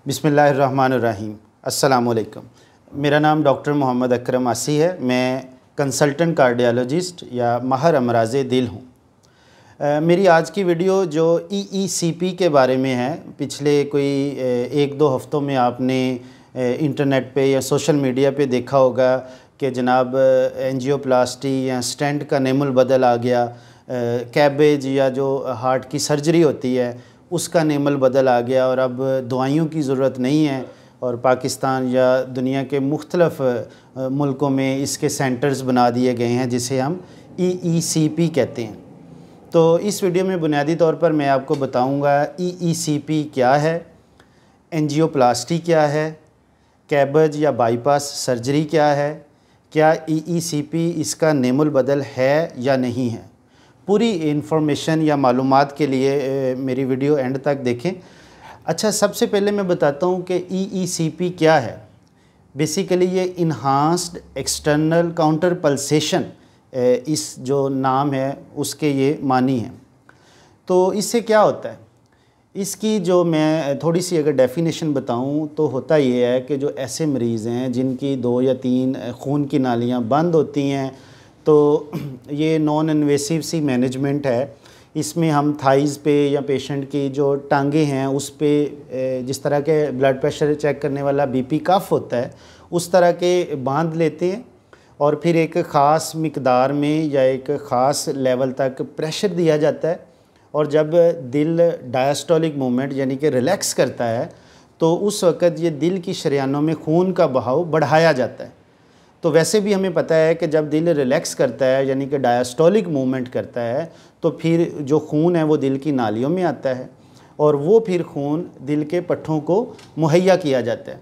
बिस्मिल्लाहिर्रहमानिर्रहीम। अस्सलामुअलैकुम। मेरा नाम डॉक्टर मोहम्मद अकरम आसी है। मैं कंसल्टेंट कार्डियोलॉजिस्ट या माहिर अमराज़े दिल हूँ। मेरी आज की वीडियो जो EECP के बारे में है, पिछले कोई 1-2 हफ़्तों में आपने इंटरनेट पे या सोशल मीडिया पे देखा होगा कि जनाब एंजियोप्लास्टी या स्टेंट का नेमुल बदल आ गया, कैबेज या जो हार्ट की सर्जरी होती है उसका नेमल बदल आ गया और अब दवाइयों की ज़रूरत नहीं है और पाकिस्तान या दुनिया के मुख्तलिफ़ मुल्कों में इसके सेंटर्स बना दिए गए हैं जिसे हम EECP कहते हैं। तो इस वीडियो में बुनियादी तौर पर मैं आपको बताऊंगा EECP क्या है, एंजियोप्लास्टी क्या है, कैबेज या बाईपास सर्जरी क्या है, क्या EECP इसका नेमुल बदल है या नहीं है। पूरी इन्फॉर्मेशन या मालूमात के लिए मेरी वीडियो एंड तक देखें। अच्छा, सबसे पहले मैं बताता हूँ कि EECP क्या है। बेसिकली ये इन्हांस्ड एक्सटर्नल काउंटर पल्सेशन, इस जो नाम है उसके ये मानी हैं। तो इससे क्या होता है, इसकी जो मैं थोड़ी सी अगर डेफिनेशन बताऊं तो होता ये है कि जो ऐसे मरीज़ हैं जिनकी 2 या 3 खून की नालियां बंद होती हैं, तो ये नॉन इन्वेसिव सी मैनेजमेंट है। इसमें हम थाइज़ पे या पेशेंट की जो टांगे हैं उस पे जिस तरह के ब्लड प्रेशर चेक करने वाला BP कफ होता है उस तरह के बांध लेते हैं और फिर एक ख़ास मिकदार में या एक ख़ास लेवल तक प्रेशर दिया जाता है और जब दिल डायस्टोलिक मूवमेंट यानी कि रिलैक्स करता है तो उस वक़्त ये दिल की शरीयानों में खून का बहाव बढ़ाया जाता है। तो वैसे भी हमें पता है कि जब दिल रिलैक्स करता है यानी कि डायस्टोलिक मूवमेंट करता है तो फिर जो खून है वो दिल की नालियों में आता है और वो फिर खून दिल के पट्ठों को मुहैया किया जाता है।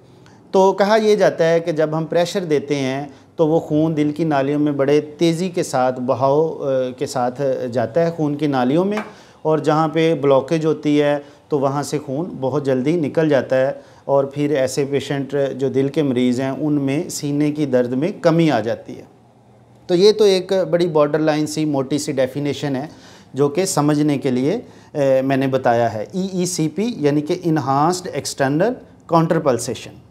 तो कहा यह जाता है कि जब हम प्रेशर देते हैं तो वो खून दिल की नालियों में बड़े तेज़ी के साथ बहाव के साथ जाता है खून की नालियों में, और जहाँ पे ब्लॉकेज होती है तो वहाँ से खून बहुत जल्दी निकल जाता है और फिर ऐसे पेशेंट जो दिल के मरीज़ हैं उनमें सीने की दर्द में कमी आ जाती है। तो ये तो एक बड़ी बॉर्डर लाइन सी मोटी सी डेफिनेशन है जो कि समझने के लिए मैंने बताया है। EECP यानी कि इन्हांस्ड एक्सटर्नल काउंटर पल्सेशन।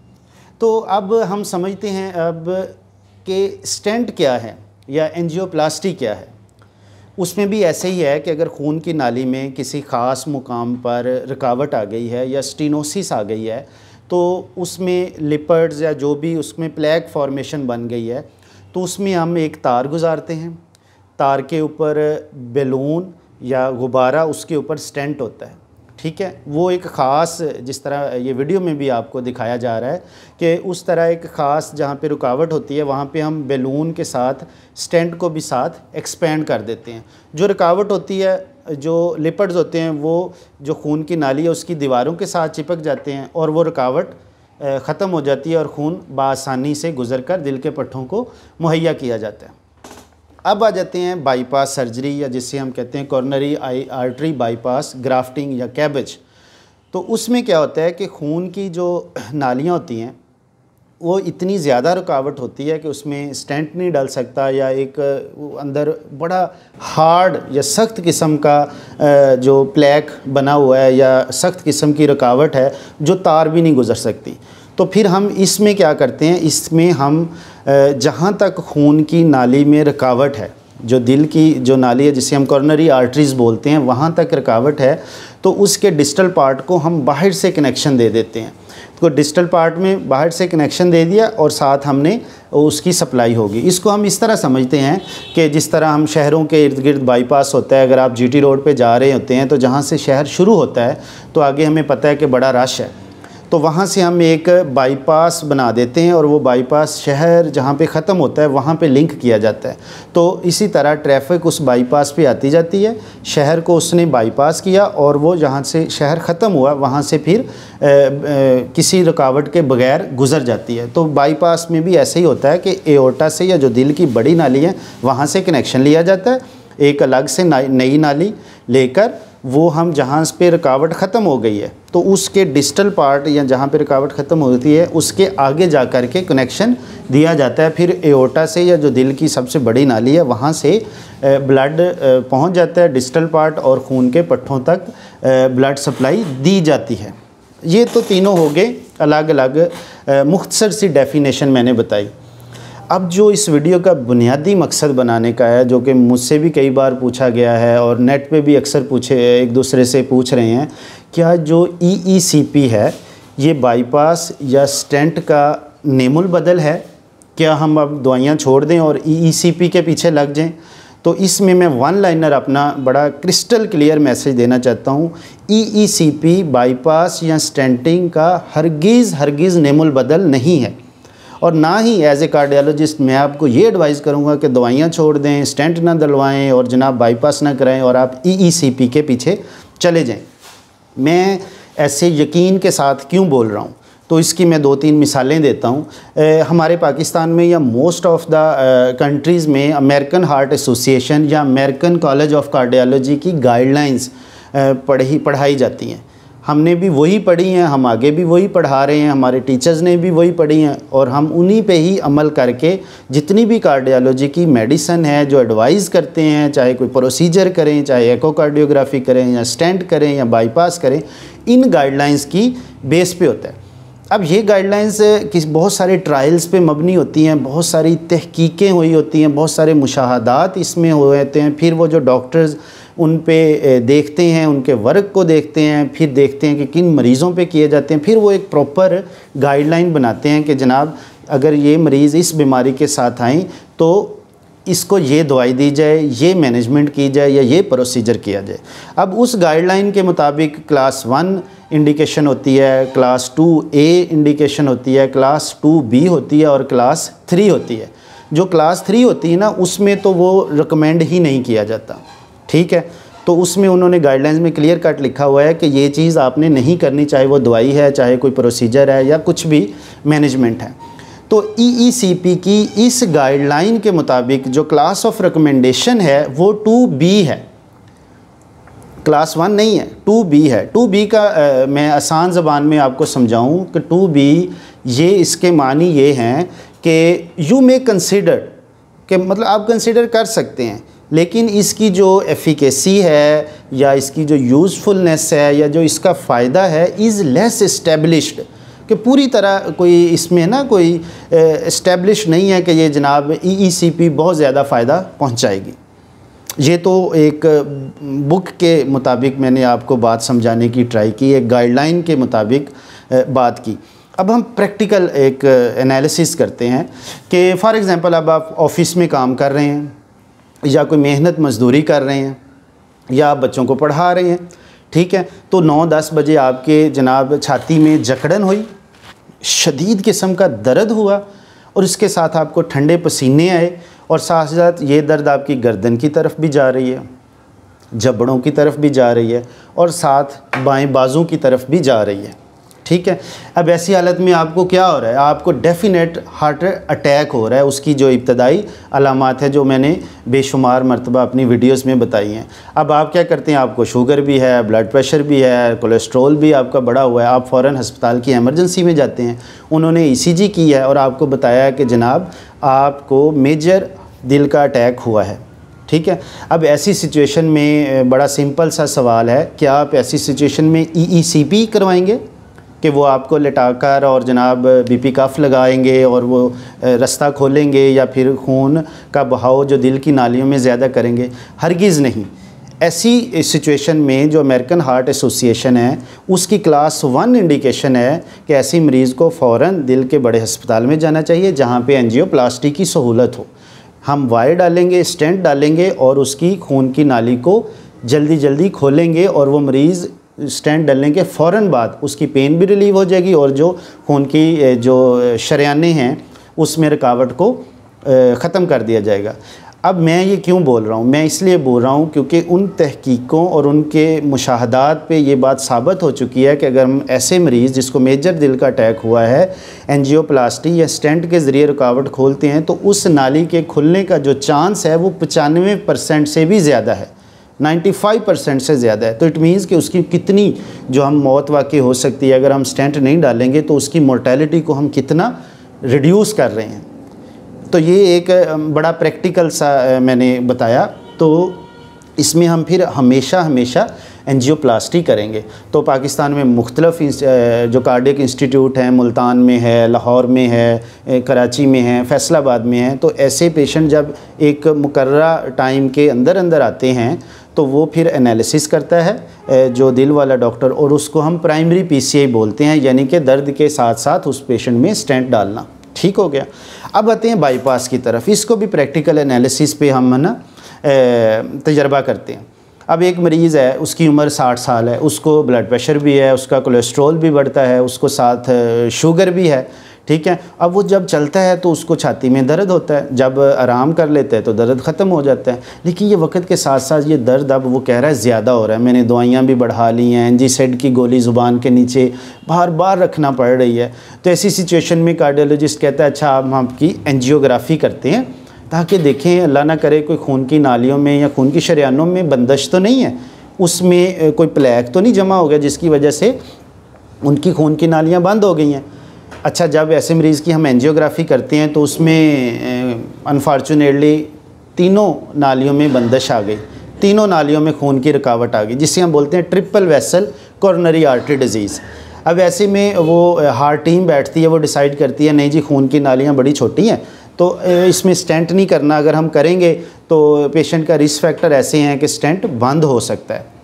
तो अब हम समझते हैं अब कि स्टेंट क्या है या एंजियोप्लास्टी क्या है। उसमें भी ऐसे ही है कि अगर खून की नाली में किसी ख़ास मुकाम पर रुकावट आ गई है या स्टीनोसिस आ गई है तो उसमें लिपर्ड्स या जो भी उसमें प्लेक फॉर्मेशन बन गई है तो उसमें हम एक तार गुजारते हैं। तार के ऊपर बैलून या गुब्बारा, उसके ऊपर स्टेंट होता है, ठीक है। वो एक ख़ास, जिस तरह ये वीडियो में भी आपको दिखाया जा रहा है कि उस तरह एक ख़ास जहाँ पे रुकावट होती है वहाँ पे हम बैलून के साथ स्टेंट को भी साथ एक्सपेंड कर देते हैं। जो रुकावट होती है, जो लिपिड्स होते हैं, वो जो खून की नाली है उसकी दीवारों के साथ चिपक जाते हैं और वो रुकावट ख़त्म हो जाती है और खून बआसानी से गुज़र कर दिल के पट्ठों को मुहैया किया जाता है। अब आ जाते हैं बाईपास सर्जरी या जिसे हम कहते हैं कॉर्नरी आर्टरी बाईपास ग्राफ्टिंग या कैबेज। तो उसमें क्या होता है कि खून की जो नालियाँ होती हैं वो इतनी ज़्यादा रुकावट होती है कि उसमें स्टेंट नहीं डाल सकता या एक अंदर बड़ा हार्ड या सख्त किस्म का जो प्लेक बना हुआ है या सख्त किस्म की रुकावट है जो तार भी नहीं गुज़र सकती। तो फिर हम इसमें क्या करते हैं, इसमें हम जहाँ तक खून की नाली में रुकावट है, जो दिल की जो नाली है जिसे हम कॉर्नरी आर्टरीज़ बोलते हैं, वहाँ तक रुकावट है तो उसके डिस्टल पार्ट को हम बाहर से कनेक्शन दे देते हैं। तो डिस्टल पार्ट में बाहर से कनेक्शन दे दिया और साथ हमने उसकी सप्लाई होगी। इसको हम इस तरह समझते हैं कि जिस तरह हम शहरों के इर्द गिर्द बाईपास होता है, अगर आप GT रोड पे जा रहे होते हैं तो जहाँ से शहर शुरू होता है तो आगे हमें पता है कि बड़ा रश है, तो वहाँ से हम एक बाईपास बना देते हैं और वो बाईपास शहर जहाँ पे ख़त्म होता है वहाँ पे लिंक किया जाता है। तो इसी तरह ट्रैफिक उस बाईपास पे आती जाती है, शहर को उसने बाईपास किया और वो जहाँ से शहर ख़त्म हुआ वहाँ से फिर किसी रुकावट के बगैर गुज़र जाती है। तो बाईपास में भी ऐसे ही होता है कि एओर्टा से या जो दिल की बड़ी नाली है वहाँ से कनेक्शन लिया जाता है, एक अलग से नई नाली लेकर वो हम जहाँ पे रुकावट ख़त्म हो गई है तो उसके डिस्टल पार्ट या जहाँ पे रुकावट ख़त्म होती है उसके आगे जा कर के कनेक्शन दिया जाता है। फिर एओर्टा से या जो दिल की सबसे बड़ी नाली है वहाँ से ब्लड पहुँच जाता है डिस्टल पार्ट और खून के पट्ठों तक ब्लड सप्लाई दी जाती है। ये तो तीनों हो गए अलग अलग मुख्तसर सी डेफिनेशन मैंने बताई। अब जो इस वीडियो का बुनियादी मकसद बनाने का है, जो कि मुझसे भी कई बार पूछा गया है और नेट पे भी अक्सर एक दूसरे से पूछ रहे हैं, क्या जो EECP है ये बाईपास या स्टेंट का नेमुल बदल है? क्या हम अब दवाइयाँ छोड़ दें और EECP के पीछे लग जाएं? तो इसमें मैं वन लाइनर अपना बड़ा क्रिस्टल क्लियर मैसेज देना चाहता हूँ। EECP बाईपास या स्टेंटिंग का हरगिज़ नेमुल बदल नहीं है, और ना ही एज ए कार्डियोलॉजिस्ट मैं आपको ये एडवाइस करूँगा कि दवाइयाँ छोड़ दें, स्टेंट ना डलवाएं और जनाब बाईपास ना कराएं और आप EECP के पीछे चले जाएं। मैं ऐसे यकीन के साथ क्यों बोल रहा हूँ, तो इसकी मैं 2-3 मिसालें देता हूँ। हमारे पाकिस्तान में या मोस्ट ऑफ़ द कंट्रीज़ में अमेरिकन हार्ट एसोसिएशन या अमेरिकन कॉलेज ऑफ कार्डियोलॉजी की गाइडलाइंस पढ़ाई जाती हैं। हमने भी वही पढ़ी हैं, हम आगे भी वही पढ़ा रहे हैं, हमारे टीचर्स ने भी वही पढ़ी हैं, और हम उन्हीं पे ही अमल करके जितनी भी कार्डियोलॉजी की मेडिसिन है जो एडवाइस करते हैं, चाहे कोई प्रोसीजर करें, चाहे एकोकार्डियोग्राफी करें या स्टेंट करें या बाईपास करें, इन गाइडलाइंस की बेस पे होता है। अब ये गाइडलाइंस बहुत सारे ट्रायल्स पे मबनी होती हैं, बहुत सारी तहकीकें हुई होती हैं, बहुत सारे मुशाहदात इसमें हुए होते हैं। फिर वो जो डॉक्टर्स उन पे देखते हैं, उनके वर्क को देखते हैं, फिर देखते हैं कि किन मरीज़ों पे किए जाते हैं, फिर वो एक प्रॉपर गाइडलाइन बनाते हैं कि जनाब अगर ये मरीज़ इस बीमारी के साथ आएँ तो इसको ये दवाई दी जाए, ये मैनेजमेंट की जाए या ये प्रोसीजर किया जाए। अब उस गाइडलाइन के मुताबिक क्लास 1 इंडिकेशन होती है, क्लास 2A इंडिकेशन होती है, क्लास 2B होती है और क्लास 3 होती है। जो क्लास 3 होती है ना, उसमें तो वो रिकमेंड ही नहीं किया जाता, ठीक है। तो उसमें उन्होंने गाइडलाइंस में क्लियर कट लिखा हुआ है कि ये चीज़ आपने नहीं करनी, चाहे वो दवाई है, चाहे कोई प्रोसीजर है या कुछ भी मैनेजमेंट है। तो EECP की इस गाइडलाइन के मुताबिक जो क्लास ऑफ रिकमेंडेशन है वो 2B है, क्लास 1 नहीं है, 2B है। 2B का मैं आसान ज़बान में आपको समझाऊं कि 2B ये इसके मानी ये हैं कि यू मे कंसिडर, कि मतलब आप कंसिडर कर सकते हैं, लेकिन इसकी जो एफिकेसी है या इसकी जो यूज़फुलनेस है या जो इसका फ़ायदा है इज़ लेस इस्टेब्लिश्ड, कि पूरी तरह कोई इसमें ना कोई इस्टेब्लिश नहीं है कि ये जनाब EECP बहुत ज़्यादा फ़ायदा पहुंचाएगी। ये तो एक बुक के मुताबिक मैंने आपको बात समझाने की ट्राई की, एक गाइडलाइन के मुताबिक बात की। अब हम प्रैक्टिकल एक एनालिसिस करते हैं कि फ़ॉर एग्ज़ाम्पल अब आप ऑफ़िस में काम कर रहे हैं या कोई मेहनत मज़दूरी कर रहे हैं या आप बच्चों को पढ़ा रहे हैं, ठीक है। तो 9-10 बजे आपके जनाब छाती में जकड़न हुई, शदीद किस्म का दर्द हुआ और इसके साथ आपको ठंडे पसीने आए और साथ साथ ये दर्द आपकी गर्दन की तरफ भी जा रही है, जबड़ों की तरफ भी जा रही है और साथ बाएं बाजू की तरफ भी जा रही है, ठीक है। अब ऐसी हालत में आपको क्या हो रहा है, आपको डेफिनेट हार्ट अटैक हो रहा है। उसकी जो इब्तदाई अलामात है जो मैंने बेशुमार मरतबा अपनी वीडियोस में बताई हैं। अब आप क्या करते हैं, आपको शुगर भी है, ब्लड प्रेशर भी है, कोलेस्ट्रॉल भी आपका बढ़ा हुआ है, आप फ़ौरन हस्पताल की एमरजेंसी में जाते हैं। उन्होंने ECG की है और आपको बताया कि जनाब आपको मेजर दिल का अटैक हुआ है, ठीक है। अब ऐसी सिचुएशन में बड़ा सिंपल सा सवाल है, क्या आप ऐसी सिचुएशन में EECP करवाएंगे कि वो आपको लेटाकर और जनाब BP कफ लगाएंगे और वो रास्ता खोलेंगे या फिर खून का बहाव जो दिल की नालियों में ज़्यादा करेंगे? हरगिज़ नहीं। ऐसी सिचुएशन में जो अमेरिकन हार्ट एसोसिएशन है उसकी क्लास 1 इंडिकेशन है कि ऐसी मरीज़ को फ़ौरन दिल के बड़े अस्पताल में जाना चाहिए जहाँ पे एंजियोप्लास्टी की सहूलत हो। हम वायर डालेंगे, स्टेंट डालेंगे और उसकी खून की नाली को जल्दी जल्दी खोलेंगे और वो मरीज़ स्टेंट डालने के फ़ौरन बाद उसकी पेन भी रिलीव हो जाएगी और जो खून की जो शरियाने हैं उसमें रुकावट को ख़त्म कर दिया जाएगा। अब मैं ये क्यों बोल रहा हूँ, मैं इसलिए बोल रहा हूँ क्योंकि उन तहकीकों और उनके मुशाहदात पे ये बात साबित हो चुकी है कि अगर हम ऐसे मरीज़ जिसको मेजर दिल का अटैक हुआ है एंजियोप्लास्टी या स्टेंट के ज़रिए रुकावट खोलते हैं तो उस नाली के खुलने का जो चांस है वो 95% से भी ज़्यादा है, 95% से ज़्यादा है। तो इट मीन्स कि उसकी कितनी जो हम मौत वाक़ई हो सकती है अगर हम स्टेंट नहीं डालेंगे तो उसकी मोर्टेलिटी को हम कितना रिड्यूस कर रहे हैं। तो ये एक बड़ा प्रैक्टिकल सा मैंने बताया। तो इसमें हम फिर हमेशा एंजियोप्लास्टी करेंगे। तो पाकिस्तान में मुख्तलिफ जो कार्डियक इंस्टीट्यूट हैं, मुल्तान में है, लाहौर में है, कराची में है, फैसलाबाद में है, तो ऐसे पेशेंट जब एक मुकर्ररा टाइम के अंदर अंदर आते हैं तो वो फिर एनालिसिस करता है जो दिल वाला डॉक्टर, और उसको हम प्राइमरी पीसीआई बोलते हैं, यानी कि दर्द के साथ साथ उस पेशेंट में स्टेंट डालना। ठीक हो गया। अब आते हैं बाईपास की तरफ। इसको भी प्रैक्टिकल एनालिसिस पे हम ना तजर्बा करते हैं। अब एक मरीज़ है, उसकी उम्र 60 साल है, उसको ब्लड प्रेशर भी है, उसका कोलेस्ट्रॉल भी बढ़ता है, उसको साथ शुगर भी है। ठीक है। अब वो जब चलता है तो उसको छाती में दर्द होता है, जब आराम कर लेता है तो दर्द ख़त्म हो जाता है। लेकिन ये वक्त के साथ साथ ये दर्द अब वो कह रहा है ज़्यादा हो रहा है, मैंने दवाइयाँ भी बढ़ा ली हैं, एंजीसेड की गोली ज़ुबान के नीचे बार बार रखना पड़ रही है। तो ऐसी सिचुएशन में कार्डियोलॉजिस्ट कहता है अच्छा अब हम आपकी एंजियोग्राफी करते हैं ताकि देखें अल्लाह ना करे कोई खून की नालियों में या खून की शरियानों में बंदिश तो नहीं है, उसमें कोई प्लेक तो नहीं जमा हो गया जिसकी वजह से उनकी खून की नालियाँ बंद हो गई हैं। अच्छा, जब ऐसे मरीज़ की हम एंजियोग्राफी करते हैं तो उसमें अनफॉर्चुनेटली तीनों नालियों में बंदिश आ गई, तीनों नालियों में खून की रुकावट आ गई, जिसे हम बोलते हैं triple vessel coronary artery disease. अब ऐसे में वो हार्ट टीम बैठती है, वो डिसाइड करती है नहीं जी खून की नालियाँ बड़ी छोटी हैं तो इसमें स्टेंट नहीं करना, अगर हम करेंगे तो पेशेंट का रिस्क फैक्टर ऐसे हैं कि स्टेंट बंद हो सकता है।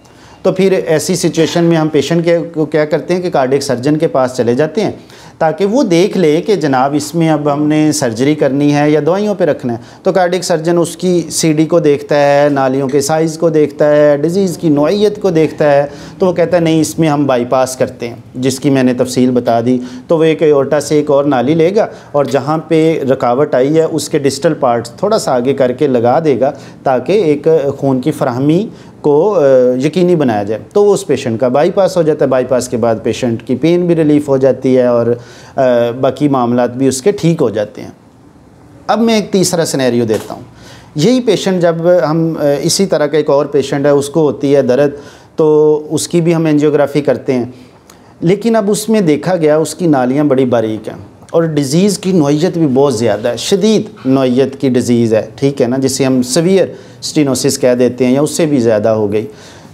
तो फिर ऐसी सिचुएशन में हम पेशेंट को क्या करते हैं कि कार्डियक सर्जन के पास चले जाते हैं ताकि वो देख ले कि जनाब इसमें अब हमने सर्जरी करनी है या दवाइयों पे रखना है। तो कार्डियक सर्जन उसकी सीडी को देखता है, नालियों के साइज़ को देखता है, डिजीज़ की नौइयत को देखता है, तो वो कहता है नहीं इसमें हम बाईपास करते हैं, जिसकी मैंने तफसील बता दी। तो वो एक एओर्टा से एक और नाली लेगा और जहाँ पे रुकावट आई है उसके डिस्टल पार्ट्स थोड़ा सा आगे करके लगा देगा ताकि एक खून की फराहमी को यकीनी बनाया जाए। तो उस पेशेंट का बाईपास हो जाता है। बाईपास के बाद पेशेंट की पेन भी रिलीफ़ हो जाती है और बाकी मामलात भी उसके ठीक हो जाते हैं। अब मैं एक तीसरा सिनेरियो देता हूँ। यही पेशेंट जब हम इसी तरह का एक और पेशेंट है, उसको होती है दर्द, तो उसकी भी हम एंजियोग्राफी करते हैं, लेकिन अब उसमें देखा गया उसकी नालियाँ बड़ी बारीक हैं और डिज़ीज़ की नौइयत भी बहुत ज़्यादा है, शदीद नौइयत की डिज़ीज़ है। ठीक है ना, जिसे हम सीवियर स्टेनोसिस कह देते हैं या उससे भी ज़्यादा हो गई।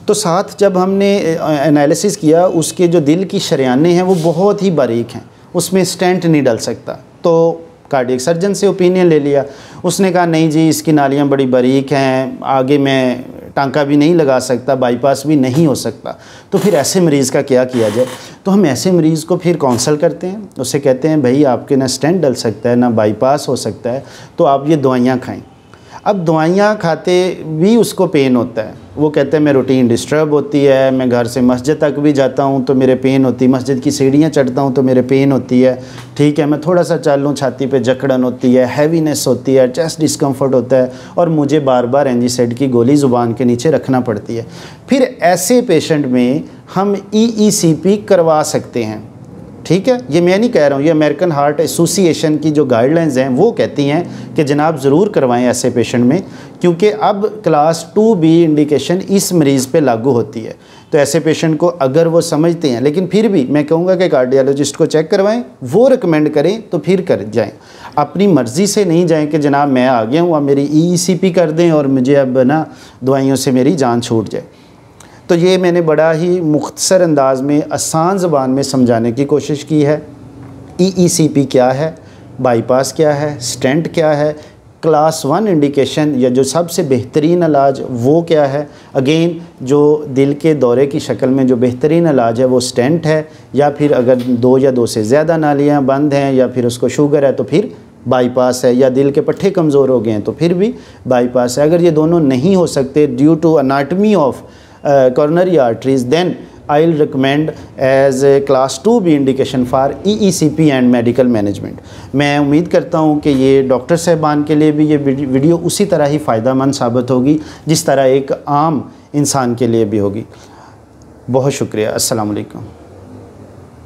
तो साथ जब हमने एनालिसिस किया उसके जो दिल की शरियानें हैं वो बहुत ही बारीक हैं, उसमें स्टेंट नहीं डल सकता। तो कार्डियक सर्जन से ओपिनियन ले लिया, उसने कहा नहीं जी इसकी नालियाँ बड़ी बारीक हैं, आगे मैं टांका भी नहीं लगा सकता, बाईपास भी नहीं हो सकता। तो फिर ऐसे मरीज़ का क्या किया जाए? तो हम ऐसे मरीज़ को फिर काउंसल करते हैं, उससे कहते हैं भाई आपके ना स्टेंट डल सकता है ना बाईपास हो सकता है, तो आप ये दवाइयाँ खाएं। अब दवाइयाँ खाते भी उसको पेन होता है, वो कहते हैं मैं रूटीन डिस्टर्ब होती है, मैं घर से मस्जिद तक भी जाता हूँ तो मेरे पेन होती है, मस्जिद की सीढ़ियाँ चढ़ता हूँ तो मेरे पेन होती है। ठीक है, मैं थोड़ा सा चल लूँ छाती पे जकड़न होती है, हैवीनेस होती है, चेस्ट डिस्कम्फर्ट होता है और मुझे बार बार एंजीसेड की गोली ज़ुबान के नीचे रखना पड़ती है। फिर ऐसे पेशेंट में हम EECP करवा सकते हैं। ठीक है, ये मैं नहीं कह रहा हूँ, ये अमेरिकन हार्ट एसोसिएशन की जो गाइडलाइंस हैं वो कहती हैं कि जनाब ज़रूर करवाएं ऐसे पेशेंट में, क्योंकि अब क्लास 2B इंडिकेशन इस मरीज़ पे लागू होती है। तो ऐसे पेशेंट को अगर वो समझते हैं, लेकिन फिर भी मैं कहूँगा कि कार्डियोलॉजिस्ट को चेक करवाएं, वो रिकमेंड करें तो फिर कर जाएं। अपनी मर्ज़ी से नहीं जाएं कि जनाब मैं आ गया हूँ अब मेरी EECP कर दें और मुझे अब ना दवाइयों से मेरी जान छूट जाए। तो ये मैंने बड़ा ही मुख्तसर अंदाज में आसान ज़बान में समझाने की कोशिश की है। EECP क्या है, बाईपास क्या है, स्टेंट क्या है, क्लास 1 इंडिकेशन या जो सबसे बेहतरीन इलाज वो क्या है। अगेन जो दिल के दौरे की शक्ल में जो बेहतरीन इलाज है वो स्टेंट है, या फिर अगर 2 या 2 से ज़्यादा नालियाँ बंद हैं या फिर उसको शुगर है तो फिर बाईपास है, या दिल के पट्टे कमज़ोर हो गए हैं तो फिर भी बाईपास है। अगर ये दोनों नहीं हो सकते due to anatomy of coronary arteries, then I'll recommend as a class 2B indication for EECP and medical management। मैं उम्मीद करता हूँ कि ये डॉक्टर साहबान के लिए भी ये वीडियो उसी तरह ही फ़ायदेमंद साबित होगी जिस तरह एक आम इंसान के लिए भी होगी। बहुत शुक्रिया। अस्सलाम वालेकुम।